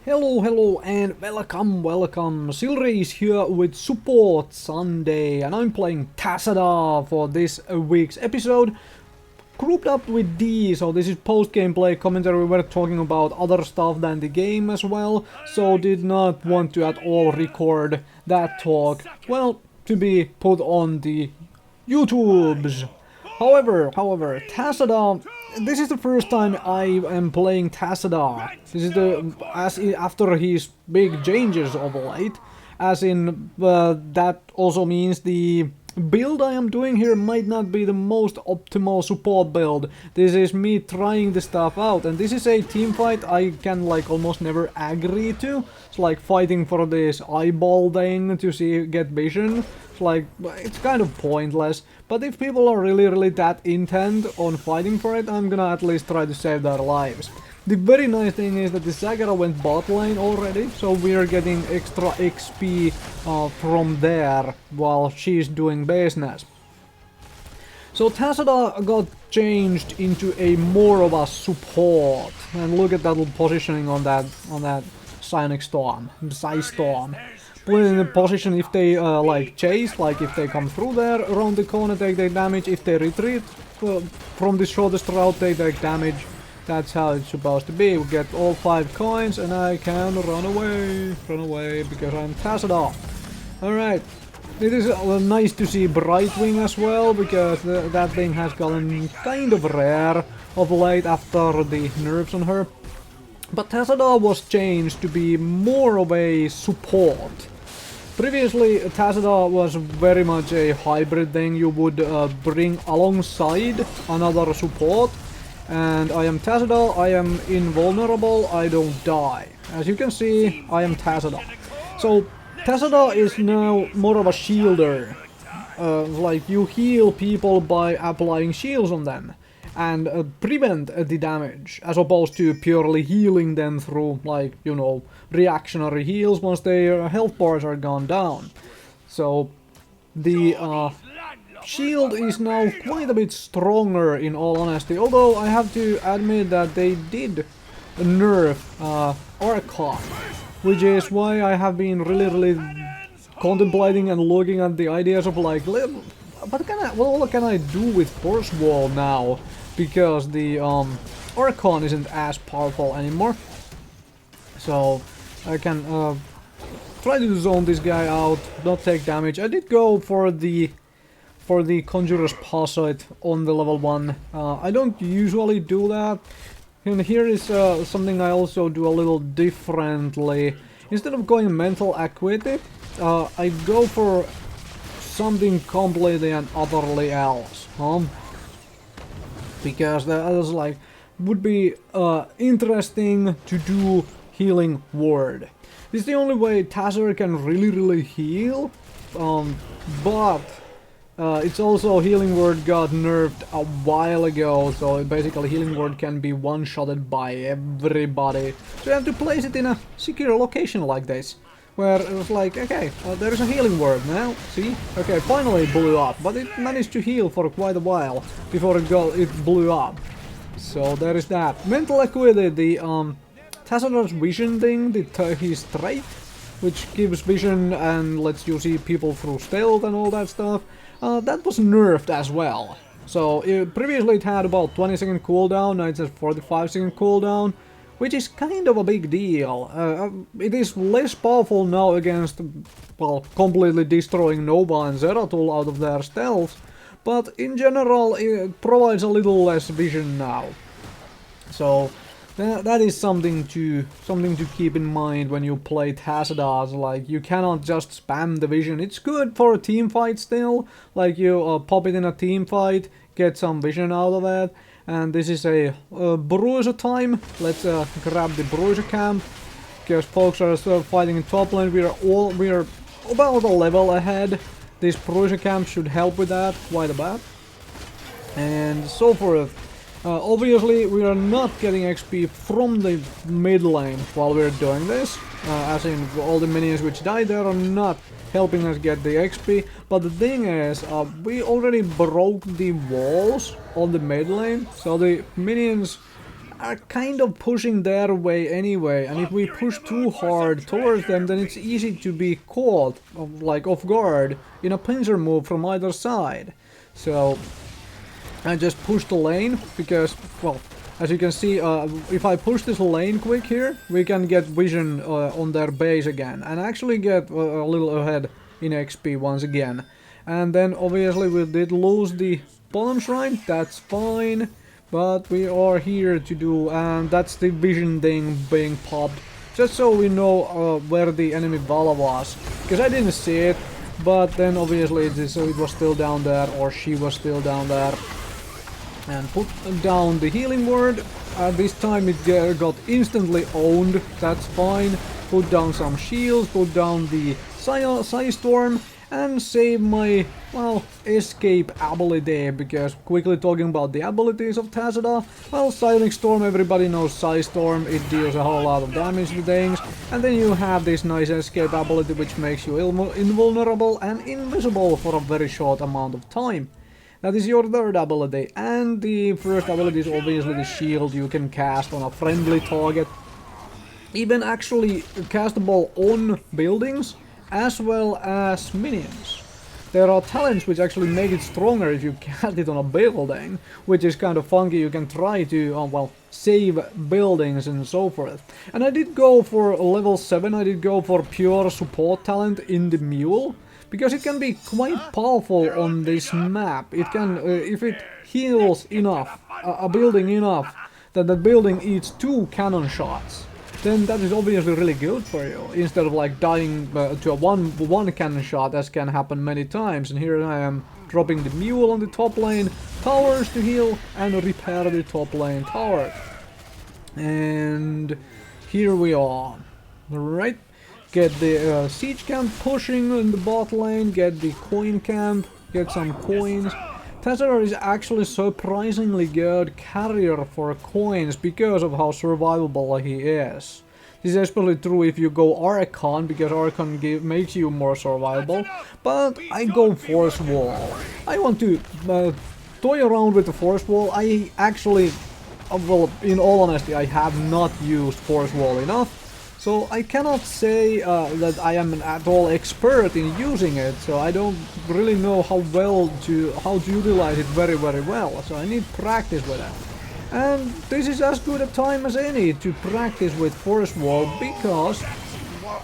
Hello and welcome. Silrace here with Support Sunday and I'm playing Tassadar for this week's episode. Grouped up with D, so this is post-gameplay commentary. We're talking about other stuff than the game as well, so did not want to at all record that talk, well, to be put on the YouTubes. However, Tassadar, this is the first time I am playing Tassadar. This is after his big changes of late, as in that also means the build I am doing here might not be the most optimal support build. This is me trying the stuff out, and this is a team fight I can like almost never agree to. It's like fighting for this eyeball thing to get vision. It's like, it's kind of pointless, but if people are really that intent on fighting for it, I'm gonna at least try to save their lives. The very nice thing is that the Sagara went bot lane already, so we are getting extra XP from there while she's doing business. So Tassadar got changed into a more of a support, and look at that little positioning on that Psionic Storm, Psy Storm. Put it in a position if they like chase, like if they come through there, around the corner take damage, if they retreat from the shortest route they take damage. That's how it's supposed to be. We get all 5 coins and I can run away because I'm Tassadar. Alright, it is nice to see Brightwing as well, because that thing has gotten kind of rare of late after the nerfs on her. But Tassadar was changed to be more of a support. Previously, Tassadar was very much a hybrid thing you would bring alongside another support. And I am Tassadar, I am invulnerable, I don't die. As you can see, I am Tassadar. So, Tassadar is now more of a shielder. Like, you heal people by applying shields on them. And prevent the damage, as opposed to purely healing them through, like, you know, reactionary heals once their health bars are gone down. So, the shield is now quite a bit stronger, in all honesty, although I have to admit that they did nerf Archon, which is why I have been really contemplating and looking at the ideas of like, what can I do with Force Wall now? Because the Archon isn't as powerful anymore. So I can try to zone this guy out, not take damage. I did go for the Conjurer's Posset on the level 1. I don't usually do that. And here is something I also do a little differently. Instead of going Mental Acuity, I go for something completely and utterly else. Because that is like, would be interesting to do Healing Word. This is the only way Tassadar can really heal, but it's also Healing Word got nerfed a while ago, so basically Healing Word can be one-shotted by everybody. So you have to place it in a secure location like this, where it was like, okay, there's a Healing Word now, see? Okay, finally it blew up, but it managed to heal for quite a while before it blew up. So there is that. Mental Acuity, the Tassadar's vision thing, his trait, which gives vision and lets you see people through stealth and all that stuff, that was nerfed as well. So previously it had about 20-second cooldown, now it has 45-second cooldown, which is kind of a big deal. It is less powerful now against, well, completely destroying Nova and Zeratul out of their stealth, but in general it provides a little less vision now. So that is something to keep in mind when you play Tassadar. Like, you cannot just spam the vision. It's good for a team fight still, like you pop it in a team fight, get some vision out of it. And this is a Bruiser time. Let's grab the Bruiser camp, because folks are still fighting in top lane. We are about a level ahead. This Bruiser camp should help with that quite a bit, and so forth. Obviously, we are not getting XP from the mid lane while we're doing this, as in all the minions which died there are not helping us get the XP, but the thing is, we already broke the walls on the mid lane, so the minions are kind of pushing their way anyway, and if we push too hard towards them, then it's easy to be caught, like off guard, in a pincer move from either side. So I just push the lane, because, well, as you can see, if I push this lane quick here, we can get vision on their base again, and actually get a little ahead in XP once again. And then obviously we did lose the bottom shrine, that's fine, but we are here to do, and that's the vision thing being popped, just so we know where the enemy Vala was, because I didn't see it, but then obviously it was still down there, or she was still down there. And put down the healing word. This time it got instantly owned, that's fine. Put down some shields, put down the Psy Storm, and save my, well, escape ability, because quickly talking about the abilities of Tassadar, well, Silent Storm, everybody knows Psy Storm, it deals a whole lot of damage to things, and then you have this nice escape ability which makes you invulnerable and invisible for a very short amount of time. That is your third ability, and the first ability is obviously the shield you can cast on a friendly target. Even actually castable on buildings, as well as minions. There are talents which actually make it stronger if you cast it on a building, which is kind of funky. You can try to, well, save buildings and so forth. And I did go for level 7, I did go for pure support talent in the mule, because it can be quite powerful on this map. It can, if it heals enough, a building enough, that the building eats 2 cannon shots, then that is obviously really good for you, instead of like dying to a one cannon shot, as can happen many times. And here I am dropping the mule on the top lane, towers to heal and repair the top lane tower. And here we are, right? Get the siege camp pushing in the bot lane, get the coin camp, get some coins. Tassadar is actually surprisingly good carrier for coins because of how survivable he is. This is especially true if you go Archon, because Archon makes you more survivable, but I go Force Wall. I want to toy around with the Force Wall. I actually, well, in all honesty, I have not used Force Wall enough. So I cannot say that I am at all expert in using it, so I don't really know how to utilize it very well, so I need practice with it. And this is as good a time as any to practice with Force Wall, because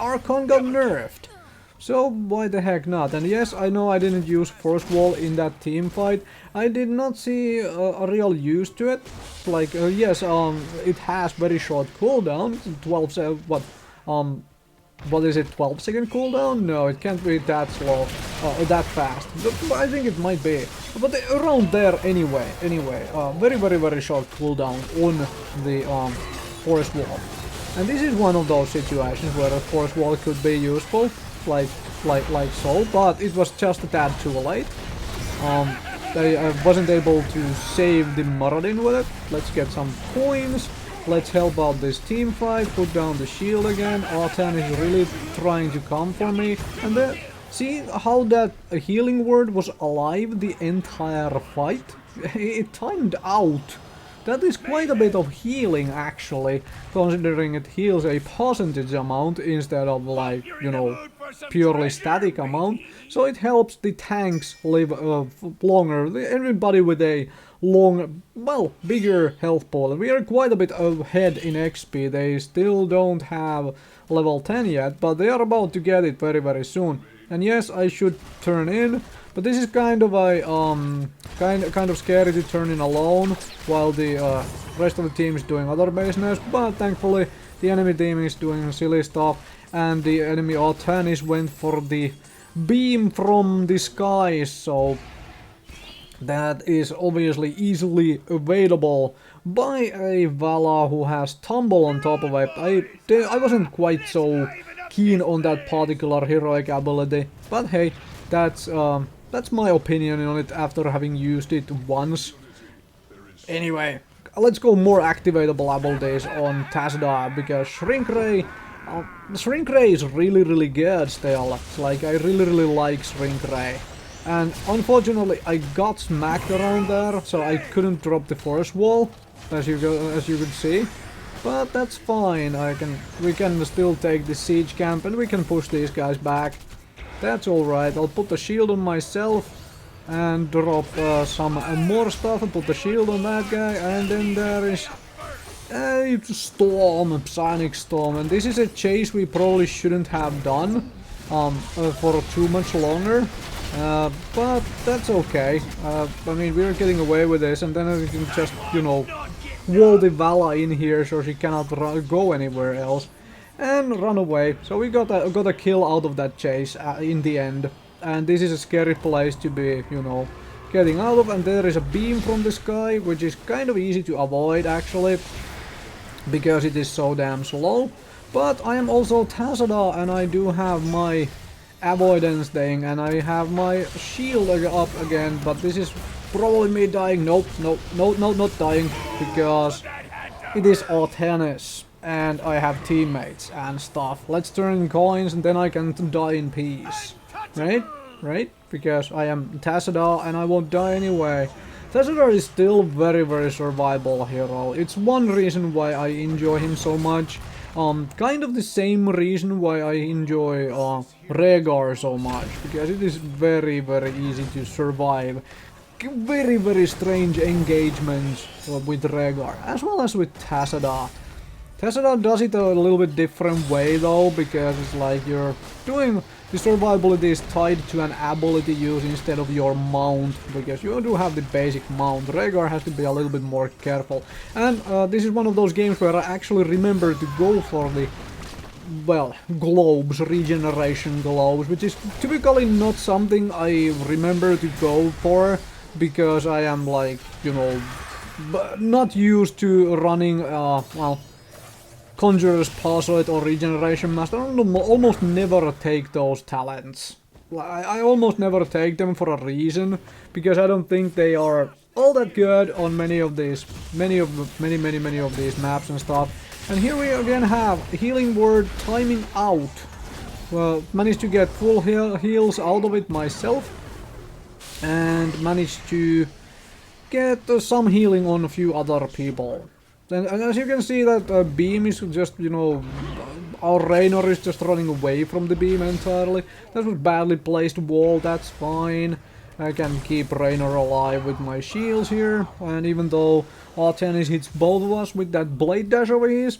Archon got nerfed. So why the heck not? And yes, I know I didn't use Force Wall in that team fight. I did not see a real use to it. Like, yes, it has very short cooldown, 12, what is it, 12-second cooldown? No, it can't be that slow, that fast. But I think it might be. But around there anyway, very short cooldown on the Force Wall. And this is one of those situations where a Force Wall could be useful, like so, but it was just a tad too late. I wasn't able to save the Muradin with it. Let's get some coins. Let's help out this team fight. Put down the shield again. R10 is really trying to come for me. And then, see how that healing word was alive the entire fight? It timed out. That is quite a bit of healing, actually, considering it heals a percentage amount instead of, like, you know, purely static amount. So it helps the tanks live longer. Everybody with a long, well, bigger health pool. We are quite a bit ahead in XP. They still don't have level 10 yet, but they are about to get it very soon. And yes, I should turn in, but this is kind of a kind of scary to turn in alone while the rest of the team is doing other business. But thankfully, the enemy team is doing silly stuff, and the enemy Artanis went for the beam from the skies, so that is obviously easily available by a Vala who has Tumble on top of it. I wasn't quite so keen on that particular heroic ability, but hey, that's my opinion on it after having used it once. Anyway, let's go more activatable abilities on Tassadar, because Shrink Ray is really good still. It's like, I really like Shrink Ray. And unfortunately I got smacked around there, so I couldn't drop the Force Wall. as you could see. But that's fine. We can still take the siege camp and we can push these guys back. That's alright. I'll put the shield on myself and drop some more stuff and put the shield on that guy. And then there is a storm, a psionic storm. And this is a chase we probably shouldn't have done for too much longer. But that's okay. I mean, we're getting away with this, and then we can just, you know, wall the Vala in here so she cannot go anywhere else and run away. So we got a kill out of that chase in the end. And this is a scary place to be, you know, getting out of. And there is a beam from the sky, which is kind of easy to avoid actually, because it is so damn slow. But I am also Tassadar, and I do have my avoidance thing, and I have my shield up again, but this is probably me dying. Nope, not dying, because it is Artenis, and I have teammates and stuff. Let's turn coins, and then I can die in peace. Right? Because I am Tassadar, and I won't die anyway. Tassadar is still very survivable hero. It's one reason why I enjoy him so much. Kind of the same reason why I enjoy Rhaegar so much, because it is very easy to survive very strange engagements with Rhaegar, as well as with Tassadar. Tassadar does it a little bit different way though, because it's like you're doing the survivability is tied to an ability use instead of your mount, because you do have the basic mount. Rhaegar has to be a little bit more careful, and this is one of those games where I actually remember to go for the, well, globes, regeneration globes, which is typically not something I remember to go for, because I am, like, you know, not used to running, well, Conjurer's Parasite or Regeneration Master. I almost never take those talents. I almost never take them for a reason, because I don't think they are all that good on many of these maps and stuff. And here we again have Healing Word timing out. Well, managed to get full heals out of it myself, and managed to get some healing on a few other people. And as you can see, that beam is just, you know, our Raynor is just running away from the beam entirely. That was badly placed wall, that's fine. I can keep Raynor alive with my shields here, and even though Artenis hits both of us with that blade dash over his,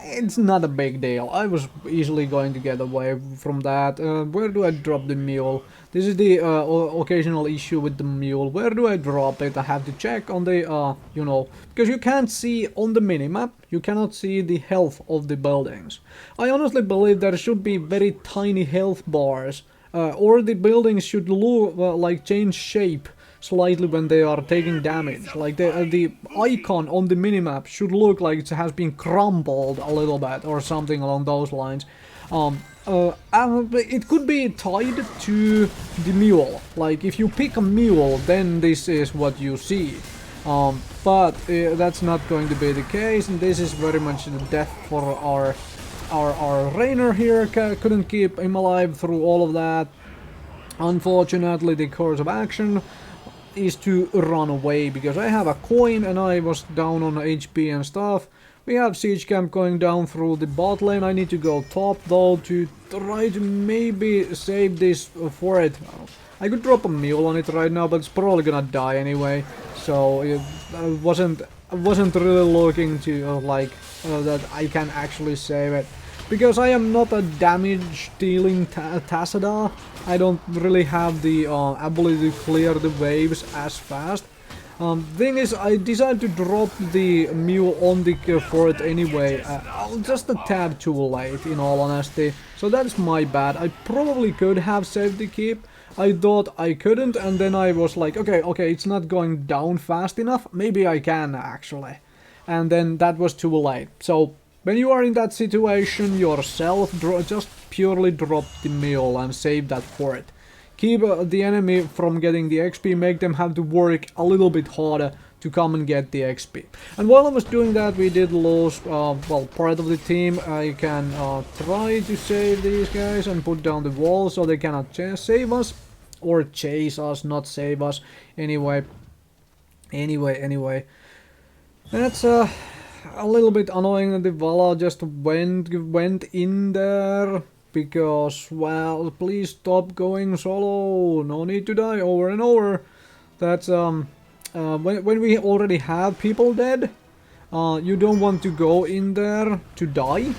it's not a big deal. I was easily going to get away from that. Where do I drop the mule? This is the occasional issue with the mule. Where do I drop it? I have to check on the, you know, because you can't see on the minimap, you cannot see the health of the buildings. I honestly believe there should be very tiny health bars, or the buildings should look, like, change shape slightly when they are taking damage. Like the icon on the minimap should look like it has been crumbled a little bit or something along those lines. It could be tied to the mule. Like, if you pick a mule, then this is what you see. But that's not going to be the case, and this is very much the death for our Raynor here. Couldn't keep him alive through all of that. Unfortunately, the course of action is to run away, because I have a coin and I was down on HP and stuff. We have siege camp going down through the bot lane. I need to go top though to try to maybe save this for it. I could drop a mule on it right now, but it's probably gonna die anyway. So I wasn't really looking to that I can actually save it, because I am not a damage dealing Tassadar. I don't really have the ability to clear the waves as fast. Thing is, I decided to drop the mule on the fort anyway, just a tad too late, in all honesty. So that's my bad. I probably could have saved the keep. I thought I couldn't, and then I was like, okay, it's not going down fast enough. Maybe I can actually. And then that was too late. So when you are in that situation yourself, just purely drop the mule and save that fort. Keep the enemy from getting the XP, make them have to work a little bit harder to come and get the XP. And while I was doing that, we did lose, well, part of the team. I can try to save these guys and put down the wall so they cannot save us, or chase us, not save us. Anyway. That's a little bit annoying that the Vala just went in there. Because, well, please stop going solo. No need to die over and over. That's, when we already have people dead, you don't want to go in there to die.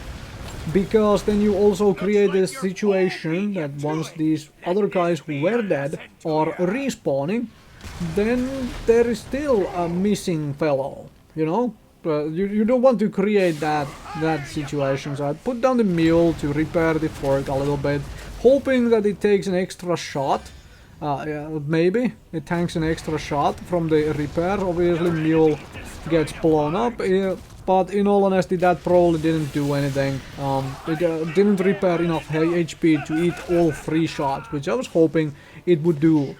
Because then you also create a situation that once these other guys who were dead are respawning, then there is still a missing fellow, you know? You don't want to create that situation, so I put down the mule to repair the fort a little bit, hoping that it takes an extra shot. Yeah, maybe it tanks an extra shot from the repair. Obviously mule gets blown up, but in all honesty that probably didn't do anything. It didn't repair enough HP to eat all 3 shots, which I was hoping it would do.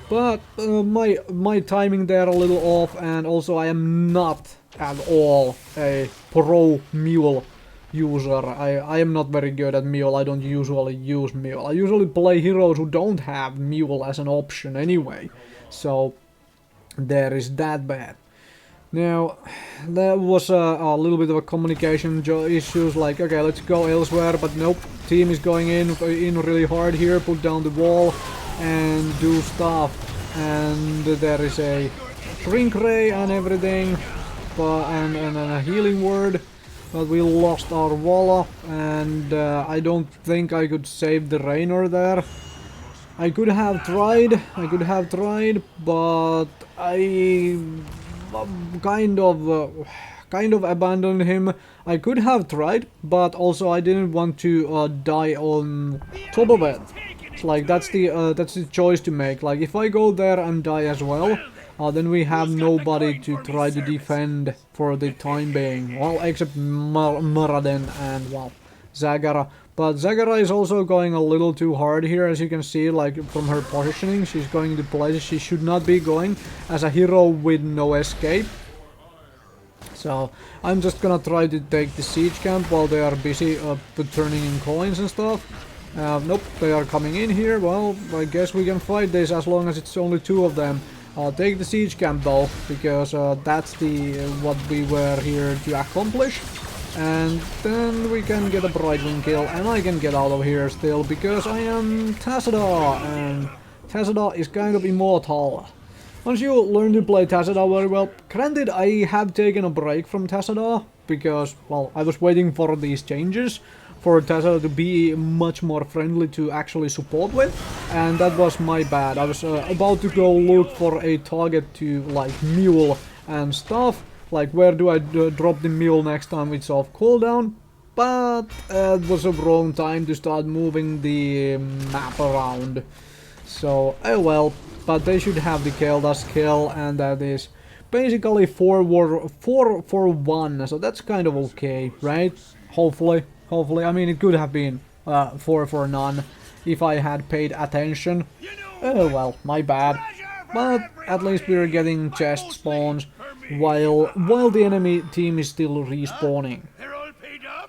But my timing there a little off, and also I am not at all a pro mule user. I am not very good at mule. I don't usually use mule. I usually play heroes who don't have mule as an option anyway. So there is that bad. Now, there was a little bit of a communication issues, like, okay, let's go elsewhere, but nope, team is going in really hard here, put down the wall and do stuff. And there is a shrink ray and everything, and a healing word, but we lost our Walla, and I don't think I could save the Raynor there. I could have tried, but I kind of abandoned him. I could have tried, but also I didn't want to die on top of it. It's like that's the choice to make. Like if I go there and die as well, then we have nobody to try to defend for the time being. Well, except Maraden and, well, Zagara. But Zagara is also going a little too hard here, as you can see, like from her positioning. She's going to places she should not be going as a hero with no escape. So I'm just gonna try to take the siege camp while they are busy turning in coins and stuff. Nope, they are coming in here. Well, I guess we can fight this as long as it's only 2 of them. I'll take the siege camp though, because that's what we were here to accomplish. And then we can get a Brightwing kill, and I can get out of here still, because I am Tassadar, and Tassadar is kind of immortal. Once you learn to play Tassadar very well, granted I have taken a break from Tassadar, because, well, I was waiting for these changes, for Tassadar to be much more friendly to actually support with, and that was my bad. I was about to go look for a target to, like, mule and stuff. Like, where do I drop the mule next time it's off cooldown? But it was a wrong time to start moving the map around. So, oh well. But they should have the Keldas kill, and that is basically 4 for 1. So that's kind of okay, right? Hopefully. I mean, it could have been 4 for none if I had paid attention. Oh well, my bad. But at least we're getting chest spawns while the enemy team is still respawning.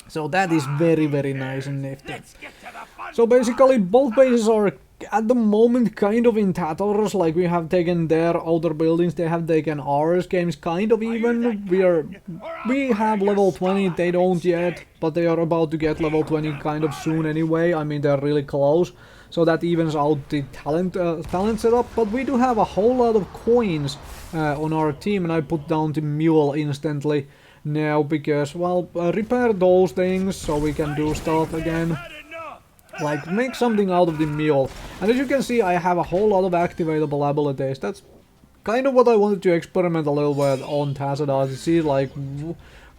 So that is very, very nice and nifty. So basically both bases are at the moment kind of in tatters. Like, we have taken their outer buildings, they have taken ours. Game's kind of even. We have level 20, they don't yet, but they are about to get level 20 kind of soon anyway. I mean, they're really close. So that evens out the talent setup, but we do have a whole lot of coins on our team, and I put down the mule instantly now because, well, repair those things so we can do stuff again. Like, make something out of the mule. And as you can see, I have a whole lot of activatable abilities. That's kind of what I wanted to experiment a little bit on Tassadar, to see, like,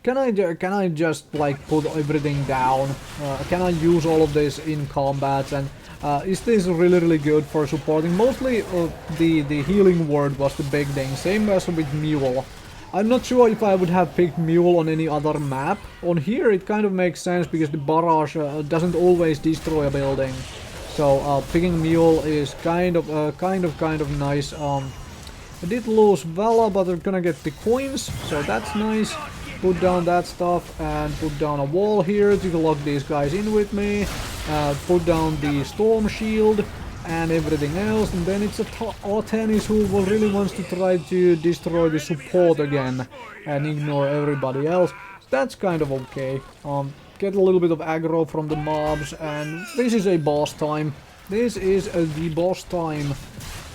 can I just, like, put everything down? Can I use all of this in combats? And is this really good for supporting? Mostly the healing word was the big thing, same as with mule. I'm not sure if I would have picked mule on any other map. On here it kind of makes sense because the barrage doesn't always destroy a building. So picking mule is kind of nice. I did lose Vala, but I'm gonna get the coins, so that's nice. Put down that stuff and put down a wall here to lock these guys in with me. Put down the storm shield, and everything else, and then it's a Artanis who really wants to try to destroy the support again and ignore everybody else. That's kind of okay. Get a little bit of aggro from the mobs, and this is a boss time. This is the boss time,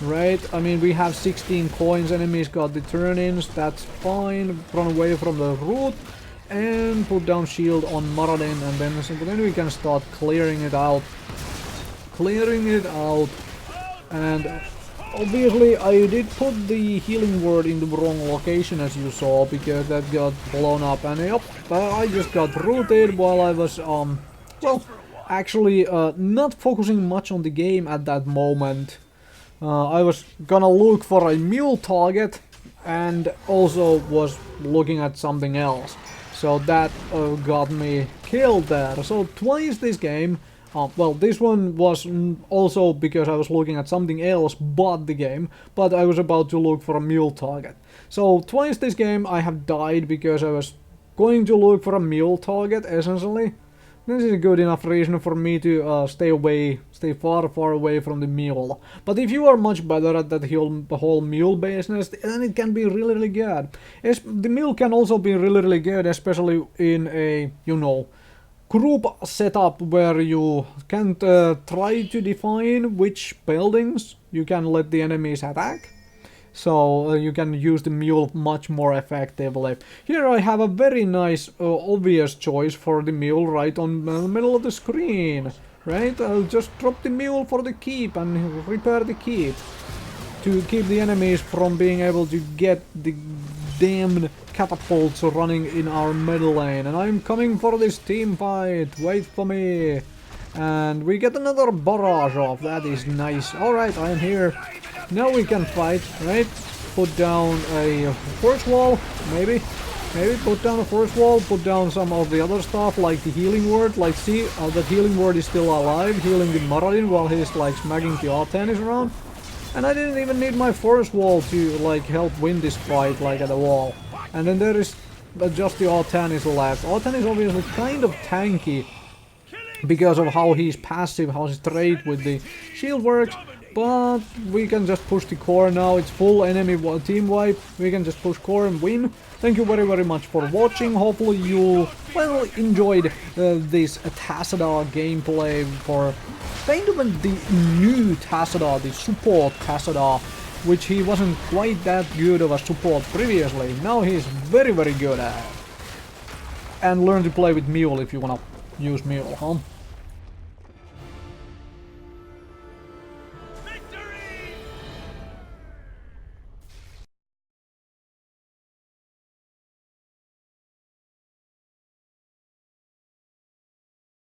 right? I mean, we have 16 coins, enemies got the turn-ins, that's fine. Run away from the root and put down shield on Maradin, and then we can start clearing it out. And obviously I did put the healing word in the wrong location, as you saw, because that got blown up, and yep, I just got rooted while I was well, actually not focusing much on the game at that moment. I was gonna look for a mule target and also was looking at something else, so that got me killed there. So twice this game. Well, this one was also because I was looking at something else but the game, but I was about to look for a mule target. So twice this game I have died because I was going to look for a mule target, essentially. This is a good enough reason for me to stay far away from the mule. But if you are much better at that whole mule business, then it can be really good. The mule can also be really good, especially in a, you know, group setup where you can try to define which buildings you can let the enemies attack. So you can use the mule much more effectively. Here I have a very nice obvious choice for the mule right on the middle of the screen. Right? I'll just drop the mule for the keep and repair the keep. To keep the enemies from being able to get the damned catapults running in our middle lane. And I'm coming for this team fight. Wait for me. And we get another barrage off. That is nice. Alright, I am here. Now we can fight, right? Put down a force wall, maybe. Maybe put down a force wall, put down some of the other stuff like the healing word. Like, see, that healing word is still alive, healing the Maradin while he's like smacking the Artanis around. And I didn't even need my force wall to like help win this fight like at the wall. And then there is just the Artanis left. Artanis is obviously kind of tanky because of how he's passive, how his trade with the shield works. But we can just push the core now. It's full enemy team wipe. We can just push core and win. Thank you very much for watching. Hopefully you, well, enjoyed this Tassadar gameplay for kind of the new Tassadar, the support Tassadar, which he wasn't quite that good of a support previously. Now he's very good at it. And learn to play with mule if you wanna use mule, huh?